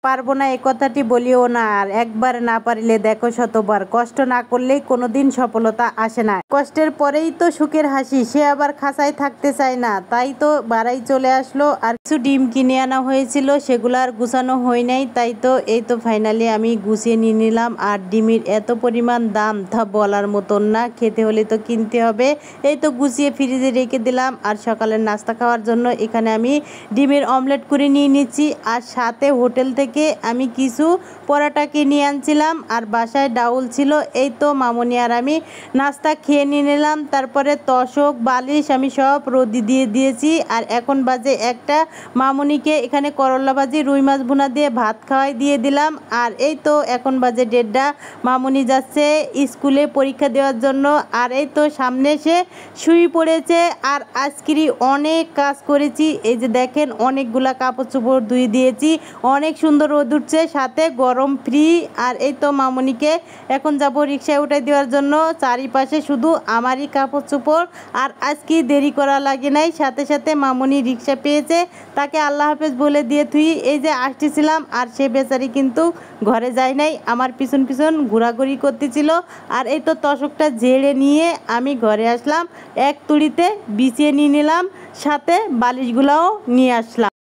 পারবো না এই কথাটি বলিও না, আর একবার না পারিলে দেখো শতবার। কষ্ট না করলেই কোনোদিন সফলতা আসে না। কষ্টের পরেই তো সুখের হাসি। সে আবার খাঁচায় থাকতে চায় না, তাই তো বাড়াই চলে আসলো। আর কিছু ডিম কিনে আনা হয়েছিল, সেগুলো আর গুছানো হয় নাই, তাই তো এই তো ফাইনালি আমি গুছিয়ে নিয়ে নিলাম। আর ডিমের এত পরিমাণ দাম তা বলার মতন না, খেতে হলে তো কিনতে হবে। এই তো গুছিয়ে ফ্রিজে রেখে দিলাম। আর সকালের নাস্তা খাওয়ার জন্য এখানে আমি ডিমের অমলেট করে নিয়ে নিচ্ছি। আর সাথে হোটেল থেকে আমি কিছু পরোটা কিনে আনছিলাম, আর বাসায় ডাউল ছিল। এই তো মামনি আর আমি নাস্তা খেয়ে নিয়ে নিলাম। তারপরে তোশক বালিশ আমি সব রোদি দিয়ে দিয়েছি। আর এখন বাজে একটা, মামনিকে এখানে করলা ভাজি রুই মাছ ভুনা দিয়ে ভাত খাওয়াই দিয়ে দিলাম। আর এই তো এখন বাজে 1:30, মামনি যাচ্ছে স্কুলে পরীক্ষা দেওয়ার জন্য। আর এই তো সামনে সে শুয়ে পড়েছে। আর আজকেরই অনেক কাজ করেছি, এই যে দেখেন অনেকগুলা কাপড় চোপড় ধুয়ে দিয়েছি, অনেক সুন্দর রোদ উঠছে, সাথে গরম ফ্রি। আর এই তো মামনিকে এখন যাব রিক্সায় উঠাই দেওয়ার জন্য। চারিপাশে শুধু আমারই কাপড় চোপড়। আর আজকে দেরি করা লাগে নাই, সাথে সাথে মামনি রিক্সা পেয়েছে, তাকে আল্লাহ হাফেজ বলে দিয়ে তুই এই যে আসতেছিলাম। আর সে বেচারি কিন্তু ঘরে যায় নাই, আমার পিছন পিছন ঘোরাঘুরি করতেছিল। আর এই তো তোশকটা ঝেড়ে নিয়ে আমি ঘরে আসলাম, এক তুড়িতে বিছিয়ে নিয়ে নিলাম, সাথে বালিশগুলোও নিয়ে আসলাম।